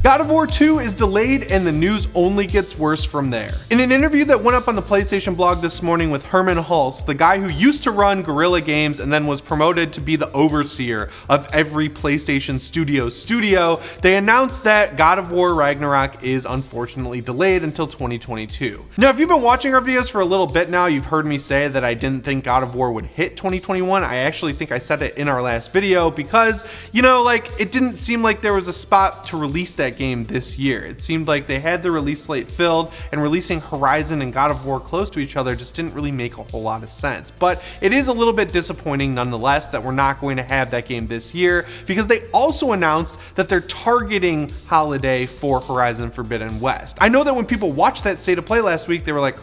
God of War 2 is delayed and the news only gets worse from there. In an interview that went up on the PlayStation blog this morning with Herman Hulse, the guy who used to run Guerrilla Games and then was promoted to be the overseer of every PlayStation studio, they announced that God of War Ragnarok is unfortunately delayed until 2022. Now, if you've been watching our videos for a little bit now, you've heard me say that I didn't think God of War would hit 2021. I actually think I said it in our last video because, it didn't seem like there was a spot to release that game this year. It seemed like they had the release slate filled, and releasing Horizon and God of War close to each other just didn't really make a whole lot of sense. But it is a little bit disappointing nonetheless that we're not going to have that game this year, because they also announced that they're targeting holiday for Horizon Forbidden West. I know that when people watched that state of play last week, they were like,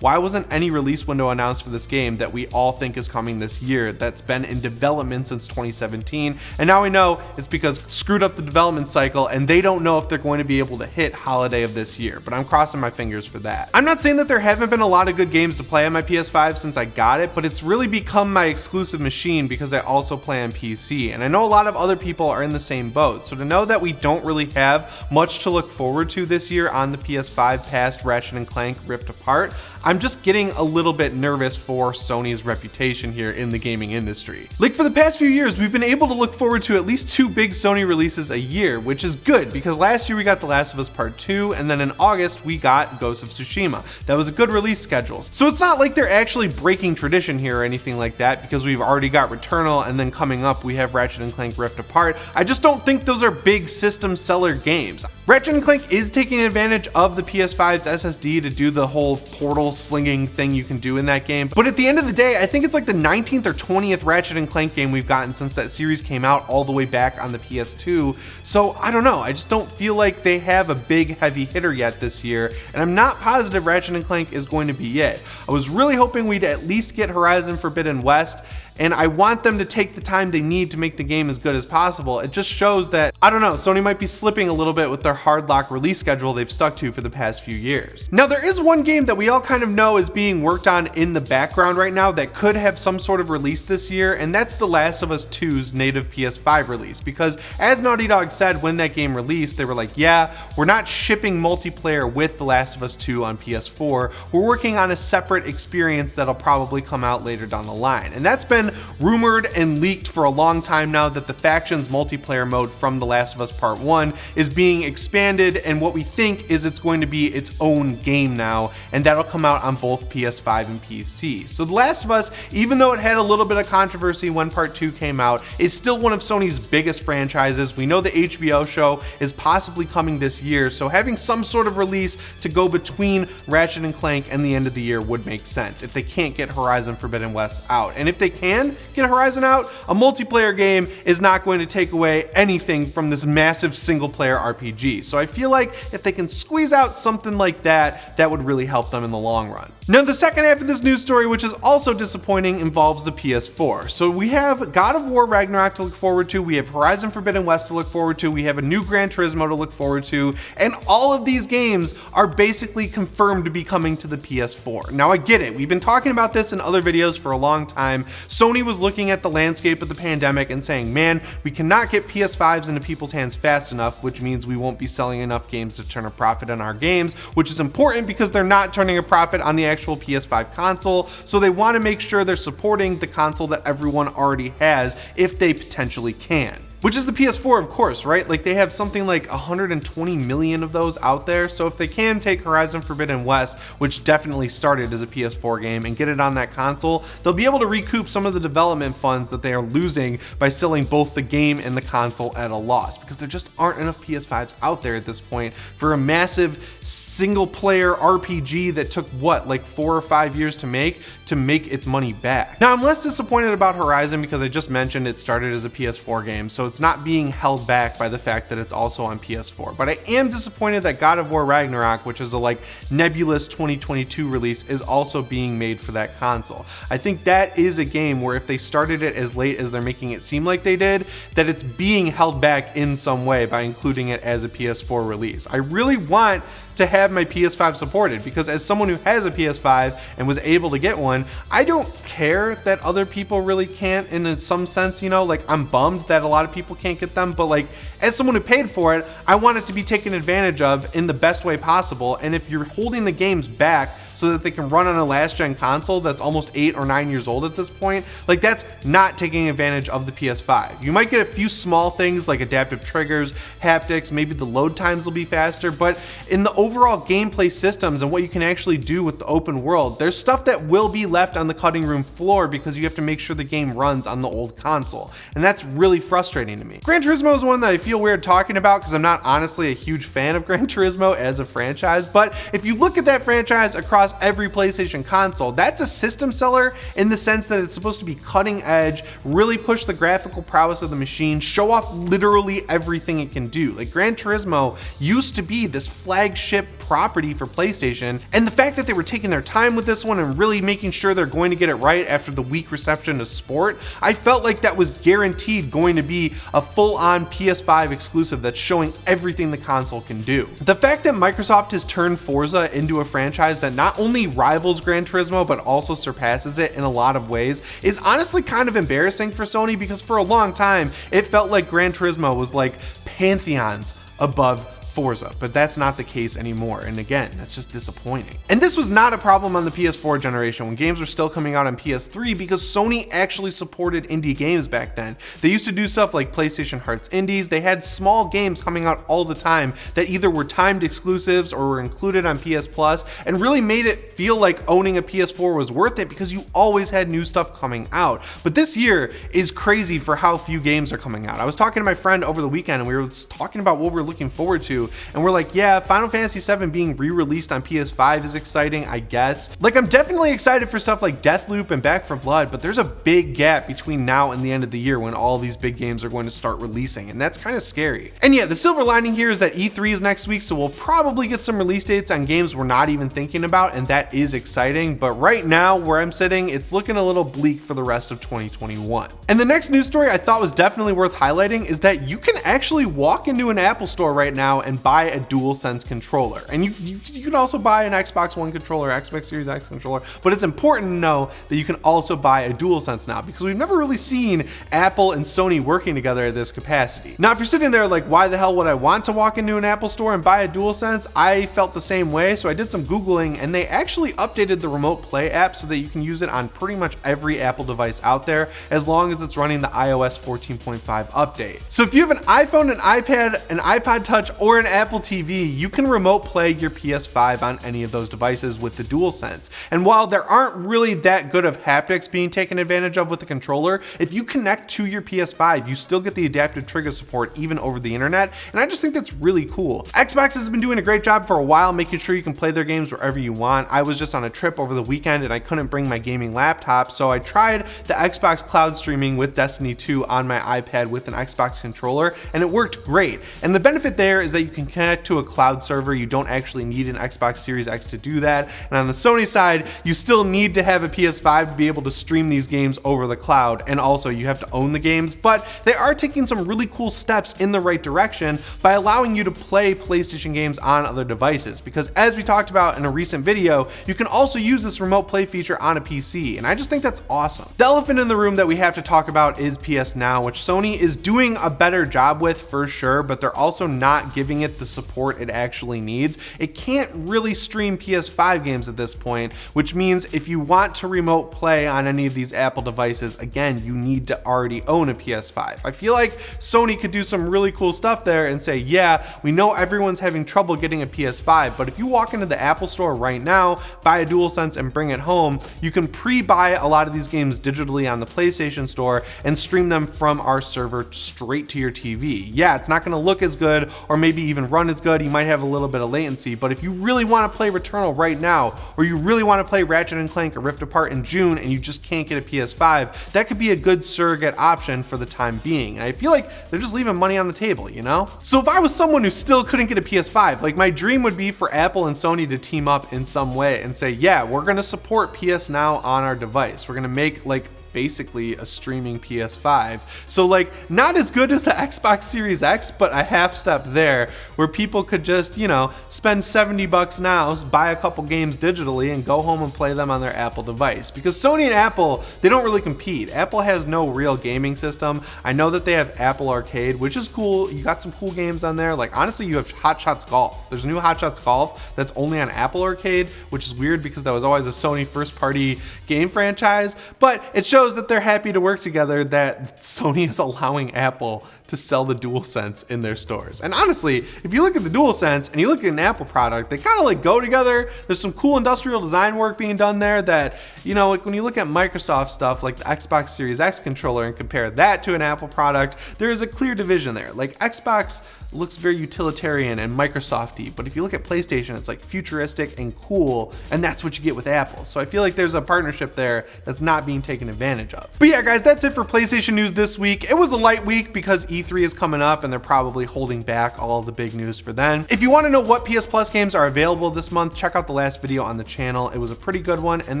why wasn't any release window announced for this game that we all think is coming this year that's been in development since 2017? And now we know it's because screwed up the development cycle and they don't know if they're going to be able to hit holiday of this year, but I'm crossing my fingers for that. I'm not saying that there haven't been a lot of good games to play on my PS5 since I got it, but it's really become my exclusive machine because I also play on PC, and I know a lot of other people are in the same boat. So to know that we don't really have much to look forward to this year on the PS5 past Ratchet & Clank Rift Apart, I'm just getting a little bit nervous for Sony's reputation here in the gaming industry. Like, for the past few years, we've been able to look forward to at least 2 big Sony releases a year, which is good because last year we got The Last of Us Part 2, and then in August we got Ghost of Tsushima. That was a good release schedule. So it's not like they're actually breaking tradition here or anything like that, because we've already got Returnal, and then coming up we have Ratchet & Clank Rift Apart. I just don't think those are big system seller games. Ratchet & Clank is taking advantage of the PS5's SSD to do the whole portal slinging thing you can do in that game, but at the end of the day, I think it's like the 19th or 20th Ratchet & Clank game we've gotten since that series came out all the way back on the PS2, so I don't know, I just don't feel like they have a big heavy hitter yet this year, and I'm not positive Ratchet & Clank is going to be it. I was really hoping we'd at least get Horizon Forbidden West, and I want them to take the time they need to make the game as good as possible. It just shows that, I don't know, Sony might be slipping a little bit with their hard lock release schedule they've stuck to for the past few years. Now, there is one game that we all kind of know is being worked on in the background right now that could have some sort of release this year, and that's The Last of Us 2's native PS5 release, because as Naughty Dog said when that game released, they were like, yeah, we're not shipping multiplayer with The Last of Us 2 on PS4, we're working on a separate experience that'll probably come out later down the line. And that's been rumored and leaked for a long time now, that the factions multiplayer mode from The Last of Us Part 1 is being expanded, and what we think is it's going to be its own game now, and that'll come out on both PS5 and PC. So The Last of Us, even though it had a little bit of controversy when Part 2 came out, is still one of Sony's biggest franchises. We know the HBO show is possibly coming this year, so having some sort of release to go between Ratchet & Clank and the end of the year would make sense if they can't get Horizon Forbidden West out. And if they can get Horizon out, a multiplayer game is not going to take away anything from this massive single player RPG. So I feel like if they can squeeze out something like that, that would really help them in the long run. Now, the second half of this news story, which is also disappointing, involves the PS4. So we have God of War Ragnarok to look forward to, we have Horizon Forbidden West to look forward to, we have a new Gran Turismo to look forward to, and all of these games are basically confirmed to be coming to the PS4. Now, I get it, we've been talking about this in other videos for a long time. Sony was looking at the landscape of the pandemic and saying, man, we cannot get PS5s into people's hands fast enough, which means we won't be selling enough games to turn a profit on our games, which is important because they're not turning a profit on the actual PS5 console, so they want to make sure they're supporting the console that everyone already has if they potentially can. Which is the PS4, of course, right? Like, they have something like 120 million of those out there, so if they can take Horizon Forbidden West, which definitely started as a PS4 game, and get it on that console, they'll be able to recoup some of the development funds that they are losing by selling both the game and the console at a loss, because there just aren't enough PS5s out there at this point for a massive single-player RPG that took, what, like 4 or 5 years to make its money back. Now, I'm less disappointed about Horizon because I just mentioned it started as a PS4 game, so it's not being held back by the fact that it's also on PS4. But I am disappointed that God of War Ragnarok, which is a nebulous 2022 release, is also being made for that console. I think that is a game where if they started it as late as they're making it seem like they did, that it's being held back in some way by including it as a PS4 release. I really want to have my PS5 supported, because as someone who has a PS5 and was able to get one, I don't care that other people really can't in some sense, you know, like I'm bummed that a lot of people can't get them, but like as someone who paid for it, I want it to be taken advantage of in the best way possible. And if you're holding the games back so that they can run on a last gen console that's almost 8 or 9 years old at this point, like that's not taking advantage of the PS5. You might get a few small things like adaptive triggers, haptics, maybe the load times will be faster, but in the overall gameplay systems and what you can actually do with the open world, there's stuff that will be left on the cutting room floor because you have to make sure the game runs on the old console. And that's really frustrating to me. Gran Turismo is one that I feel weird talking about because I'm not honestly a huge fan of Gran Turismo as a franchise, but if you look at that franchise across every PlayStation console, that's a system seller in the sense that it's supposed to be cutting edge, really push the graphical prowess of the machine, show off literally everything it can do. Like Gran Turismo used to be this flagship property for PlayStation, and the fact that they were taking their time with this one and really making sure they're going to get it right after the weak reception of Sport, I felt like that was guaranteed going to be a full-on PS5 exclusive that's showing everything the console can do. The fact that Microsoft has turned Forza into a franchise that not only rivals Gran Turismo but also surpasses it in a lot of ways is honestly kind of embarrassing for Sony, because for a long time it felt like Gran Turismo was like pantheons above Forza, but that's not the case anymore, and again, that's just disappointing. And this was not a problem on the PS4 generation when games were still coming out on PS3, because Sony actually supported indie games back then. They used to do stuff like PlayStation Hearts Indies. They had small games coming out all the time that either were timed exclusives or were included on PS Plus, and really made it feel like owning a PS4 was worth it because you always had new stuff coming out. But this year is crazy for how few games are coming out. I was talking to my friend over the weekend and we were talking about what we're looking forward to, and we're like, yeah, Final Fantasy VII being re-released on PS5 is exciting, I guess. Like, I'm definitely excited for stuff like Deathloop and Back 4 Blood, but there's a big gap between now and the end of the year when all these big games are going to start releasing, and that's kind of scary. And yeah, the silver lining here is that E3 is next week, so we'll probably get some release dates on games we're not even thinking about, and that is exciting. But right now, where I'm sitting, it's looking a little bleak for the rest of 2021. And the next news story I thought was definitely worth highlighting is that you can actually walk into an Apple store right now and buy a DualSense controller. And you can also buy an Xbox One controller, Xbox Series X controller, but it's important to know that you can also buy a DualSense now, because we've never really seen Apple and Sony working together at this capacity. Now, if you're sitting there like, why the hell would I want to walk into an Apple store and buy a DualSense? I felt the same way, so I did some Googling, and they actually updated the Remote Play app so that you can use it on pretty much every Apple device out there, as long as it's running the iOS 14.5 update. So if you have an iPhone, an iPad, an iPod Touch, or an Apple TV, you can remote play your PS5 on any of those devices with the DualSense. And while there aren't really that good of haptics being taken advantage of with the controller, if you connect to your PS5, you still get the adaptive trigger support even over the internet, and I just think that's really cool. Xbox has been doing a great job for a while making sure you can play their games wherever you want. I was just on a trip over the weekend and I couldn't bring my gaming laptop, so I tried the Xbox Cloud streaming with Destiny 2 on my iPad with an Xbox controller, and it worked great. And the benefit there is that you can connect to a cloud server. You don't actually need an Xbox Series X to do that. And on the Sony side, you still need to have a PS5 to be able to stream these games over the cloud, and also you have to own the games, but they are taking some really cool steps in the right direction by allowing you to play PlayStation games on other devices, because as we talked about in a recent video, you can also use this remote play feature on a PC, and I just think that's awesome. The elephant in the room that we have to talk about is PS Now, which Sony is doing a better job with for sure, but they're also not giving it the support it actually needs. It can't really stream PS5 games at this point, which means if you want to remote play on any of these Apple devices, again, you need to already own a PS5. I feel like Sony could do some really cool stuff there and say, yeah, we know everyone's having trouble getting a PS5, but if you walk into the Apple store right now, buy a DualSense and bring it home, you can pre-buy a lot of these games digitally on the PlayStation Store and stream them from our server straight to your TV. Yeah, it's not gonna look as good or maybe even run as good. You might have a little bit of latency, but if you really want to play Returnal right now, or you really want to play Ratchet & Clank or Rift Apart in June and you just can't get a PS5, that could be a good surrogate option for the time being. And I feel like they're just leaving money on the table, you know? So if I was someone who still couldn't get a PS5, like my dream would be for Apple and Sony to team up in some way and say, yeah, we're gonna support PS Now on our device. We're gonna make like basically a streaming PS5. So like, not as good as the Xbox Series X, but a half step there, where people could just, you know, spend $70 now, buy a couple games digitally, and go home and play them on their Apple device. Because Sony and Apple, they don't really compete. Apple has no real gaming system. I know that they have Apple Arcade, which is cool. You got some cool games on there. Like, honestly, you have Hot Shots Golf. There's a new Hot Shots Golf that's only on Apple Arcade, which is weird because that was always a Sony first-party game franchise. But it shows that they're happy to work together, that Sony is allowing Apple to sell the DualSense in their stores. And honestly, if you look at the DualSense and you look at an Apple product, they kind of like go together. There's some cool industrial design work being done there that, you know, like when you look at Microsoft stuff like the Xbox Series X controller and compare that to an Apple product, there is a clear division there. Like, Xbox looks very utilitarian and Microsoft-y, but if you look at PlayStation, it's like futuristic and cool, and that's what you get with Apple. So I feel like there's a partnership there that's not being taken advantage of. But yeah, guys, that's it for PlayStation news this week. It was a light week because E3 is coming up and they're probably holding back all of the big news for then. If you want to know what PS Plus games are available this month, check out the last video on the channel. It was a pretty good one, and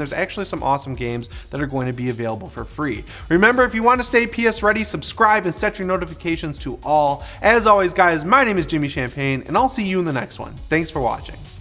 there's actually some awesome games that are going to be available for free. Remember, if you want to stay PS ready, subscribe and set your notifications to all. As always, guys, my name is Jimmy Champagne, and I'll see you in the next one. Thanks for watching.